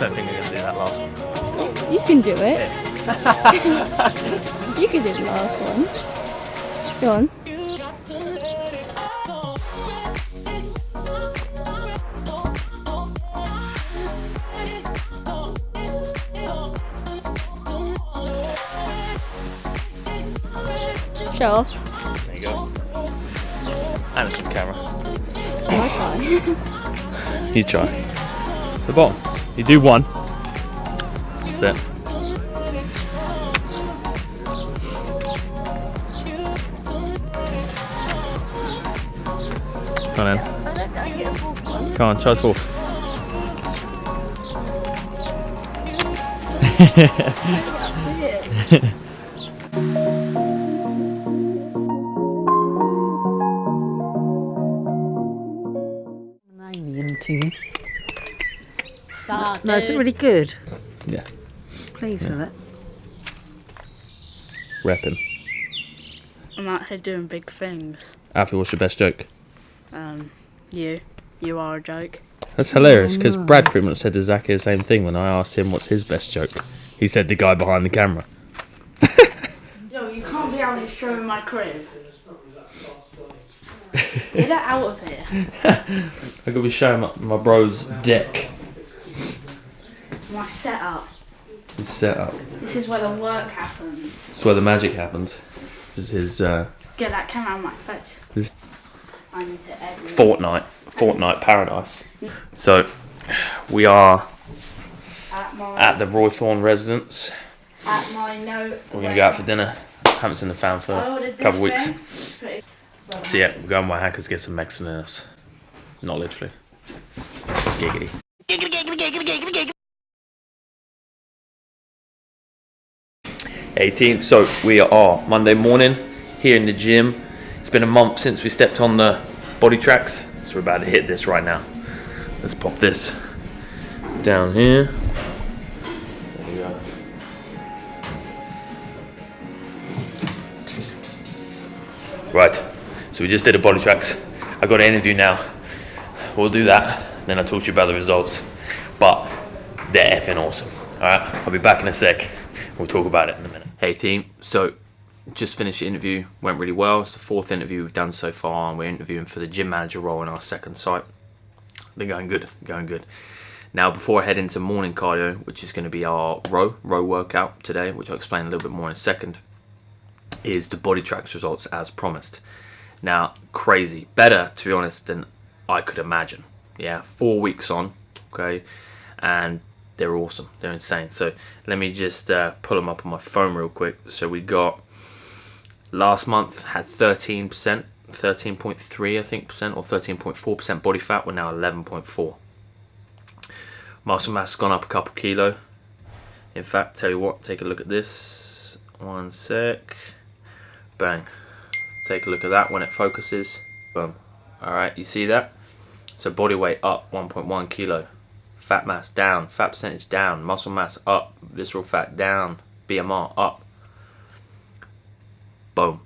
don't think I'm going to do that last one. You can do it. Yeah. You can do the last one. Go on. Show off. There you go. And it's on camera. Oh, I can't. You try. The bottom. You do one. That's it. Come on then. I don't get a fourth one. Come on, try the fourth. To you. No, it's really good. Yeah. Pleased with it. Repping. I'm out here doing big things. Alfie, what's your best joke? You are a joke. That's hilarious, because Brad pretty much said exactly the same thing when I asked him what's his best joke. He said the guy behind the camera. Yo, you can't be out here showing my crib. Get it out of here. I could be showing my bro's deck. My setup. His setup. This is where the work happens. It's where the magic happens. This is his Get that camera out of my face. I need to edit. Fortnite paradise. So we are at the Roythorne residence. At my note. We're gonna go out for dinner. Haven't seen the fam for a couple of weeks. So yeah, we're going by Hackers to get some Mexican in us. Not literally. Giggity. Team, so we are Monday morning here in the gym. It's been a month since we stepped on the Boditrax, so we're about to hit this right now. Let's pop this down here. There we go. Right, so we just did a Boditrax. I got an interview now. We'll do that, then I'll talk to you about the results. But they're effing awesome. Alright, I'll be back in a sec. We'll talk about it in a minute. Hey team, so just finished the interview, went really well. It's the fourth interview we've done so far, and we're interviewing for the gym manager role in our second site. They're going good, going good. Now before I head into morning cardio, which is going to be our row workout today, which I'll explain a little bit more in a second, is the Boditrax results as promised. Now, crazy, better to be honest than I could imagine. Yeah, 4 weeks on, okay, and they're awesome, they're insane. So let me just pull them up on my phone real quick. So we got, last month had 13%, 13.3 I think percent, or 13.4% body fat. We're now 11.4. Muscle mass has gone up a couple kilo. In fact, tell you what, take a look at this. One sec. Bang. Take a look at that when it focuses. Boom. Alright, you see that? So body weight up 1.1 kilo. Fat mass down, fat percentage down, muscle mass up, visceral fat down, BMR up. Boom.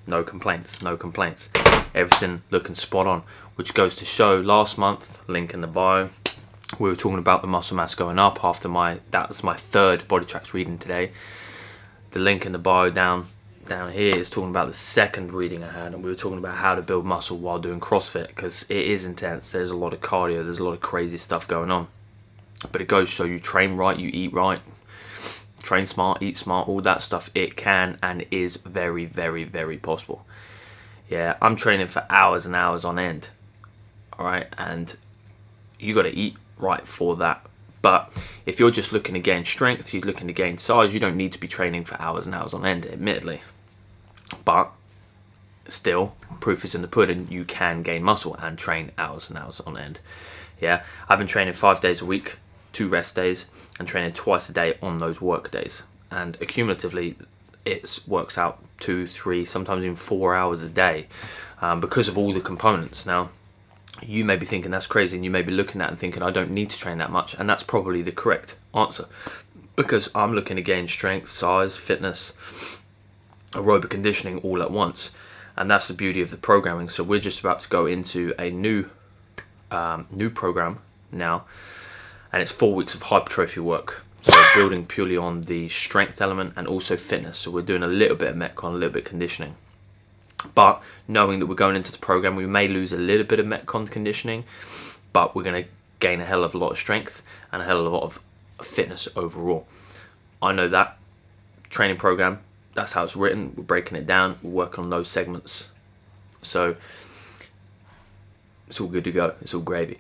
No complaints, no complaints. Everything looking spot on, which goes to show last month, link in the bio, we were talking about the muscle mass going up after that's my third Boditrax reading today. The link in the bio down here is talking about the second reading I had, and we were talking about how to build muscle while doing CrossFit, because it is intense. There's a lot of cardio, there's a lot of crazy stuff going on, but it goes to show you train right, you eat right, train smart, eat smart, all that stuff. It can and is very, very, very possible. Yeah, I'm training for hours and hours on end, all right, and you got to eat right for that. But if you're just looking to gain strength, you're looking to gain size, you don't need to be training for hours and hours on end, admittedly. But still, proof is in the pudding. You can gain muscle and train hours and hours on end. Yeah, I've been training 5 days a week, 2 rest days, and training twice a day on those work days. And accumulatively, it works out 2, 3, sometimes even 4 hours a day, because of all the components. Now, you may be thinking that's crazy, and you may be looking at it and thinking I don't need to train that much, and that's probably the correct answer, because I'm looking to gain strength, size, fitness, aerobic conditioning all at once, and that's the beauty of the programming. So we're just about to go into a new program now, and it's 4 weeks of hypertrophy work. So building purely on the strength element and also fitness. So we're doing a little bit of Metcon, a little bit of conditioning. But knowing that we're going into the program, we may lose a little bit of Metcon conditioning, but we're going to gain a hell of a lot of strength and a hell of a lot of fitness overall. I know that training program, that's how it's written. We're breaking it down. We're working on those segments. So it's all good to go. It's all gravy.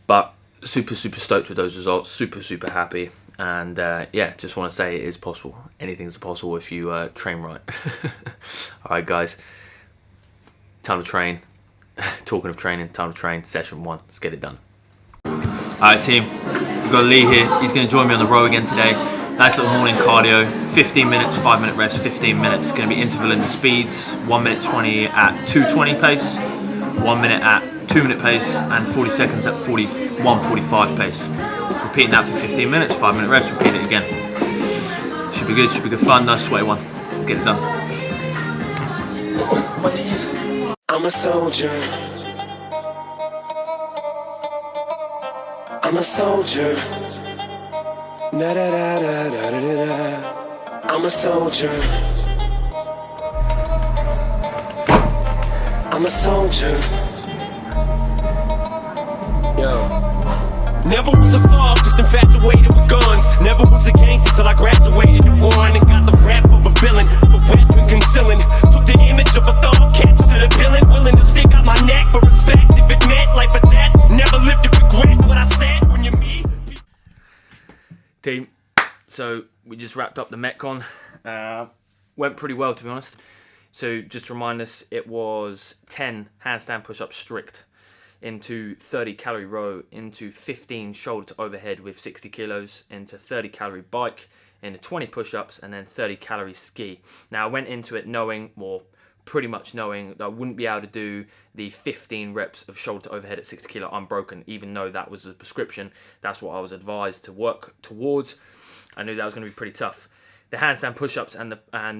But super stoked with those results. Super happy. And yeah, just want to say it is possible. Anything's possible if you train right. Alright guys, time to train. Talking of training, time to train. Session 1, let's get it done. Alright team, we've got Lee here. He's going to join me on the row again today. Nice little morning cardio, 15 minutes, 5 minute rest, 15 minutes. Going to be intervaling the speeds, 1 minute 20 at 220 pace, 1 minute at 2 minute pace, and 40 seconds at 145 pace. Repeating that for 15 minutes, 5 minute rest, repeat it again. Should be good fun, nice sweaty one. Let's get it done. I'm a soldier. I'm a soldier. Da da da da da da da. I'm a soldier. I'm a soldier. Yo. Never was a thug, just infatuated with guns. Never was a gangster till I graduated to one and got the rap of a villain, a weapon concealing. Took the image of a thug, captured a villain, willing to stick out my neck for respect. If it meant life or death, never lived to regret what I said when you're me. Team, so we just wrapped up the Metcon. Went pretty well, to be honest. So just to remind us, it was 10 handstand push-ups strict, into 30 calorie row, into 15 shoulder to overhead with 60 kilos, into 30 calorie bike, into 20 push-ups, and then 30 calorie ski. Now I went into it knowing, or pretty much knowing, that I wouldn't be able to do the 15 reps of shoulder to overhead at 60 kilo unbroken, even though that was the prescription. That's what I was advised to work towards. I knew that was going to be pretty tough. The handstand push-ups and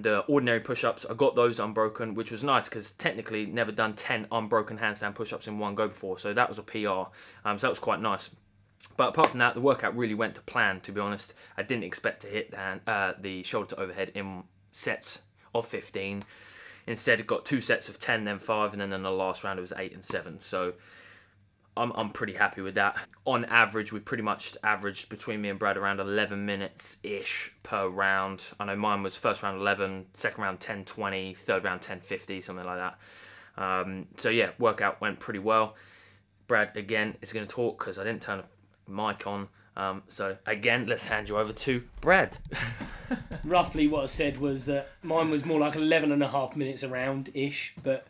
the ordinary push-ups, I got those unbroken, which was nice because technically never done 10 unbroken handstand push-ups in one go before, so that was a PR. So that was quite nice. But apart from that, the workout really went to plan, to be honest. I didn't expect to hit the shoulder to overhead in sets of 15. Instead, it got 2 sets of 10, then 5, and then in the last round it was 8 and 7. So I'm pretty happy with that. On average, we pretty much averaged between me and Brad around 11 minutes-ish per round. I know mine was first round 11, second round 10:20, third round 10:50, something like that. So yeah, workout went pretty well. Brad, again, is going to talk because I didn't turn the mic on. So again, let's hand you over to Brad. Roughly what I said was that mine was more like 11.5 minutes around-ish, but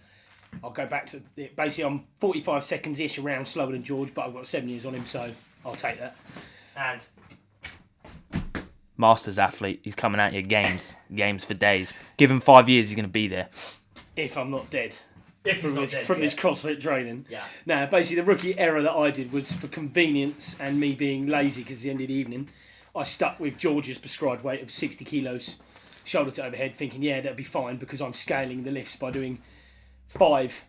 I'll go back to it. Basically, I'm 45 seconds-ish around slower than George, but I've got 7 years on him, so I'll take that. And Masters athlete, he's coming at you, games for days. Give him 5 years, he's going to be there. if I'm not dead. From This CrossFit training. Yeah. Now, basically, the rookie error that I did was for convenience and me being lazy because it's the end of the evening. I stuck with George's prescribed weight of 60 kilos, shoulder to overhead, thinking, yeah, that'll be fine because I'm scaling the lifts by doing 5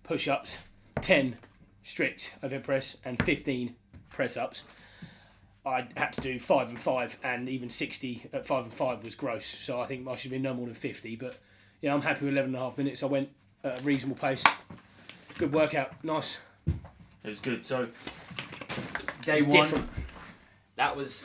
push-ups, 10 strict overhead press, and 15 press-ups. I had to do 5 and 5, and even 60 at 5 and 5 was gross. So I think I should have been no more than 50. But yeah, I'm happy with 11.5 minutes. I went at a reasonable pace. Good workout, nice. It was good. So day one, different. that was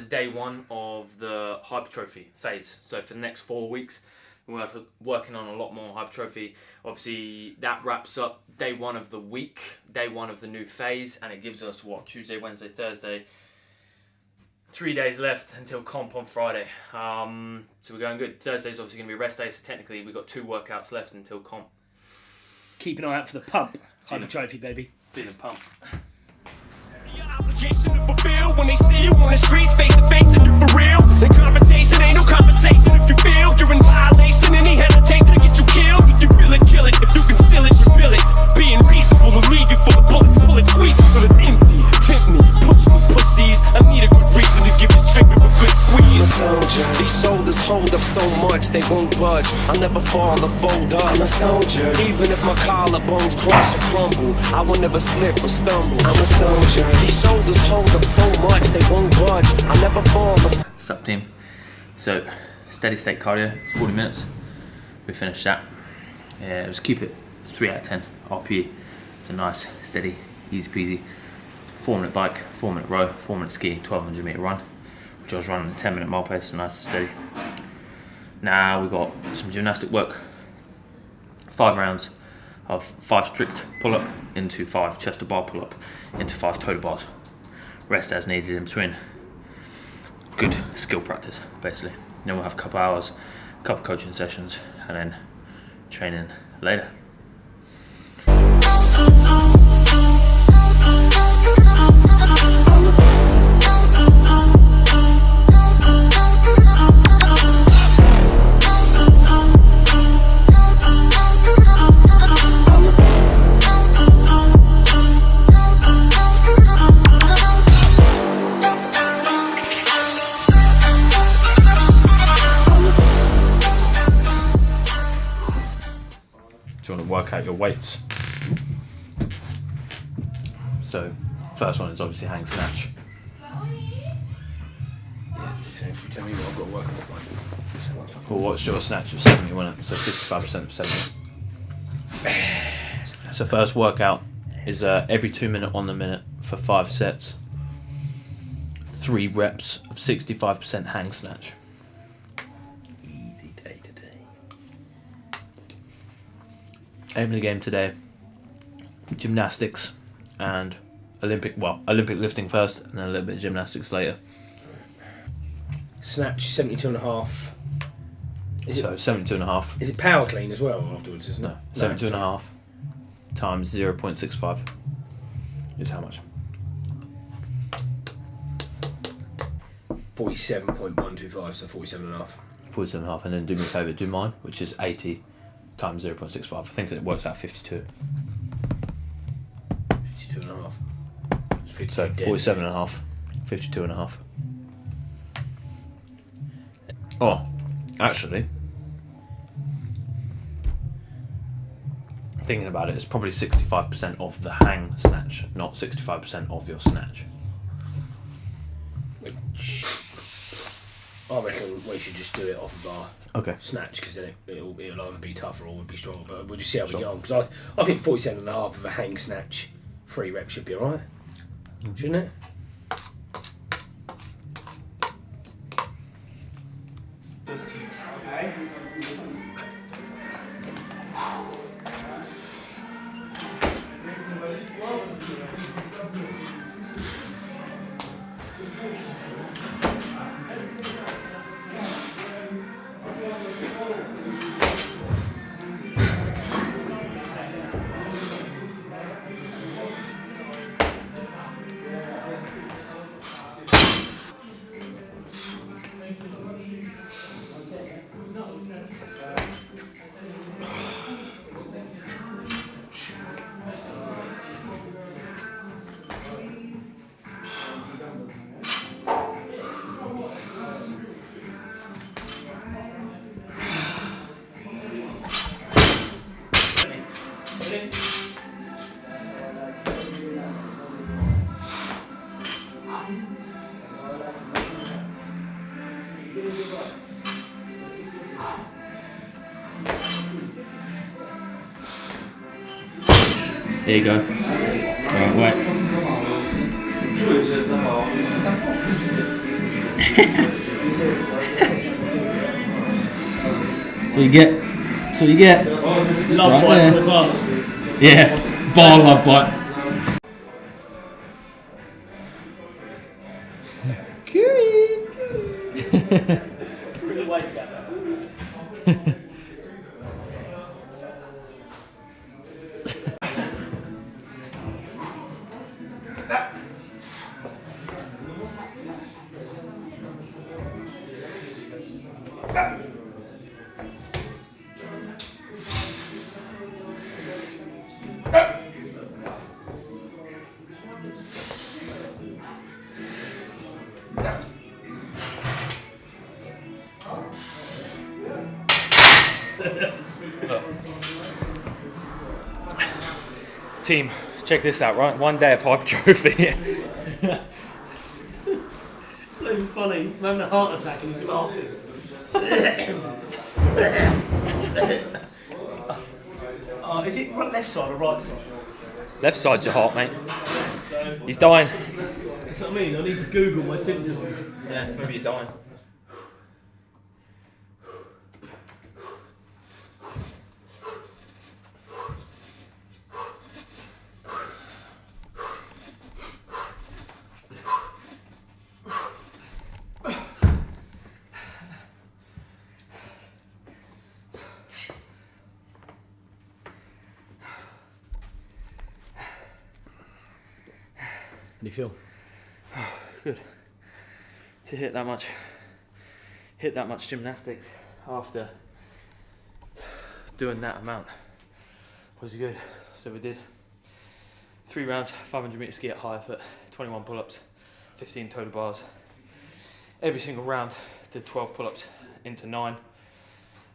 day one of the hypertrophy phase. So for the next 4 weeks, we're working on a lot more hypertrophy. Obviously, that wraps up day one of the week, day one of the new phase, and it gives us what, Tuesday, Wednesday, Thursday. 3 days left until comp on Friday. So we're going good. Thursday's obviously going to be rest day, so technically we've got 2 workouts left until comp. Keep an eye out for the pump. Hypertrophy, baby. Feeling pumped. Obligation to fulfill when they see you on the streets, face to face, and you for real. The confrontation ain't no conversation. If you feel you're in violation, any hesitation to get you killed. If you feel it, kill it. If you conceal it, reveal it. Being reasonable will leave you full of bullets, bullet squeezes till it's empty. Tempt me, push me, pussies. I need a good reason to give this trigger a good squeeze. I'm a soldier. These shoulders hold up so much they won't budge. I'll never fall or fold up. I'm a soldier. Even if my collarbones crush or crumble, I will never slip or stumble. I'm a soldier. These shoulders hold up so much they won't budge. I'll never fall or... What's up, team? So, steady state cardio, 40 minutes. We finished that. Yeah, it was keep it 3 out of 10 RPE. It's a nice, steady, easy peasy 4-minute bike, 4-minute row, 4-minute ski, 1200 meter run, which I was running at 10-minute mile pace, so nice and steady. Now we got some gymnastic work. 5 rounds of 5 strict pull-up into 5 chest to bar pull-up into 5 toe bars. Rest as needed in between. Good skill practice, basically. Then we'll have a couple hours, a couple coaching sessions, and then training later. Do you want to work out your weights? So, first one is obviously hang snatch. Tell me what I've got to work on. Well, what's your snatch of 70, wasn't it? So 55% of 70. So first workout is every 2 minute on the minute for 5 sets. 3 reps of 65% hang snatch. Easy day today. Aim of the game today, gymnastics and Olympic lifting first and then a little bit of gymnastics later. Snatch 72.5. So 72.5. Is it power clean as well afterwards, isn't it? No, 72.5 times 0.65 is how much? 47.125, so 47.5. 47.5, and then do me a favour, do mine, which is 80 times 0.65. I think that it works out 52. 52.5. So 47.5, 52.5. Oh, actually, thinking about it, it's probably 65% of the hang snatch, not 65% of your snatch. Which I reckon we should just do it off a bar. Okay. Snatch, because then it'll either be tougher or it'll be stronger, but we'll just see how we get on. Because I think 47.5 of a hang snatch 3 reps should be alright, shouldn't it? There you go. Right, wait. So you get. Love Right bite there. for the bar. Yeah, bar love bite. Really like that. Team, check this out, right? One day of hypertrophy. It's not even funny. I'm having a heart attack and he's laughing. Is it left side or right side? Left side's your heart, mate. He's dying. That's what I mean. I need to Google my symptoms. Yeah, maybe you're dying. How do you feel? Good. To hit that much gymnastics after doing that amount was good. So we did 3 rounds, 500 meter ski at high foot, 21 pull-ups, 15 total bars. Every single round did 12 pull-ups into 9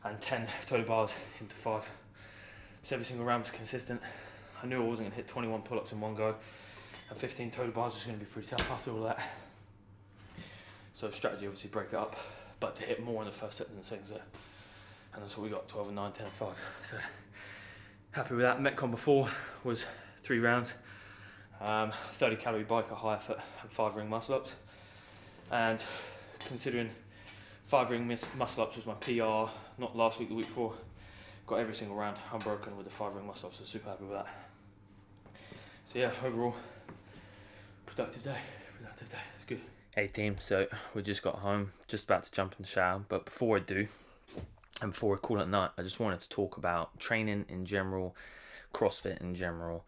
and 10 total bars into 5. So every single round was consistent. I knew I wasn't going to hit 21 pull-ups in one go, and 15 total bars was going to be pretty tough after all that. So strategy, obviously break it up, but to hit more in the first set than the second set. And that's what we got, 12 and 9, 10 and 5. So happy with that. Metcon before was 3 rounds, 30 calorie bike at higher foot and 5 ring muscle ups. And considering 5 ring muscle ups was my PR, not last week, the week before, got every single round unbroken with the 5 ring muscle ups, so super happy with that. So yeah, overall, productive day, it's good. Hey team, so we just got home, just about to jump in the shower, but before I do, and before I call it night, I just wanted to talk about training in general, CrossFit in general,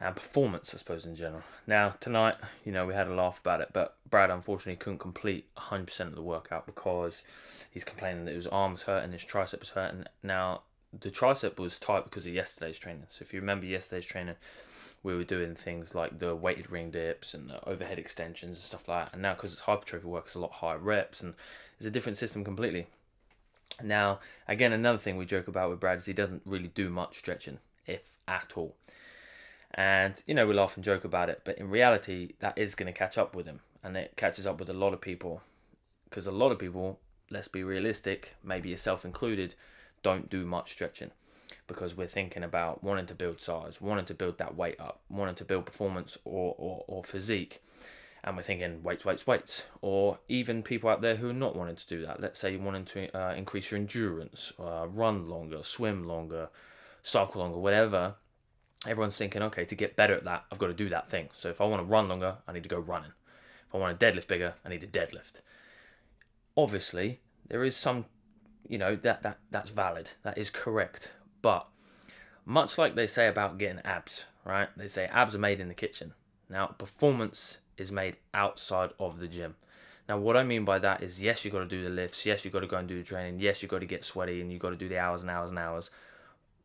and performance, I suppose, in general. Now, tonight, you know, we had a laugh about it, but Brad unfortunately couldn't complete 100% of the workout because he's complaining that his arm was hurting, his tricep was hurting. Now, the tricep was tight because of yesterday's training. So if you remember yesterday's training, we were doing things like the weighted ring dips and the overhead extensions and stuff like that. And now, because hypertrophy works a lot higher reps and it's a different system completely. Now, again, another thing we joke about with Brad is he doesn't really do much stretching, if at all. And, you know, we laugh and joke about it, but in reality, that is going to catch up with him. And it catches up with a lot of people. Because a lot of people, let's be realistic, maybe yourself included, don't do much stretching. Because we're thinking about wanting to build size, wanting to build that weight up, wanting to build performance or physique. And we're thinking weights. Or even people out there who are not wanting to do that. Let's say you're wanting to increase your endurance, run longer, swim longer, cycle longer, whatever. Everyone's thinking, okay, to get better at that, I've got to do that thing. So if I want to run longer, I need to go running. If I want to deadlift bigger, I need to deadlift. Obviously, there is some, you know, that's valid. That is correct. But much like they say about getting abs, right? They say abs are made in the kitchen. Now, performance is made outside of the gym. Now, what I mean by that is, yes, you've got to do the lifts. Yes, you've got to go and do the training. Yes, you've got to get sweaty and you've got to do the hours and hours and hours.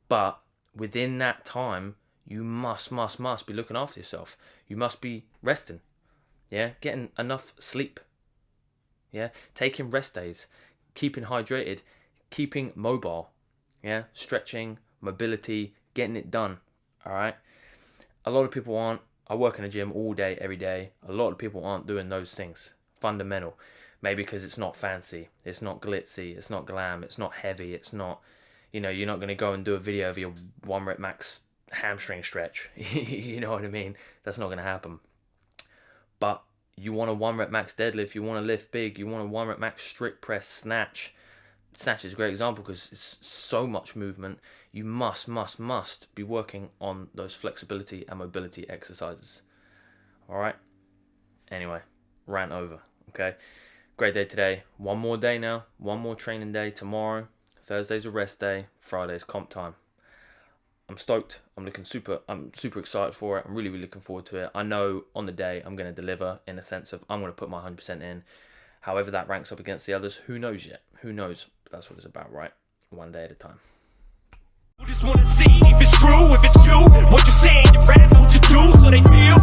But within that time, you must be looking after yourself. You must be resting. Yeah, getting enough sleep. Yeah, taking rest days, keeping hydrated, keeping mobile. Yeah, stretching, mobility, getting it done. All right. A lot of people aren't. I work in a gym all day, every day. A lot of people aren't doing those things. Fundamental. Maybe because it's not fancy. It's not glitzy. It's not glam. It's not heavy. It's not, you know, you're not going to go and do a video of your 1 rep max hamstring stretch. You know what I mean? That's not going to happen. But you want a 1 rep max deadlift. You want to lift big. You want a 1 rep max strict press snatch. Snatch is a great example because it's so much movement. You must be working on those flexibility and mobility exercises. All right. Anyway, rant over. Okay. Great day today. One more day now. One more training day tomorrow. Thursday's a rest day. Friday's comp time. I'm stoked. I'm super excited for it. I'm really looking forward to it. I know on the day I'm going to deliver in a sense of I'm going to put my 100% in. However that ranks up against the others, who knows yet? Who knows? But that's what it's about, right? One day at a time. Just wanna see if it's true, if it's you. What you saying, you rap, what you do, so they feel.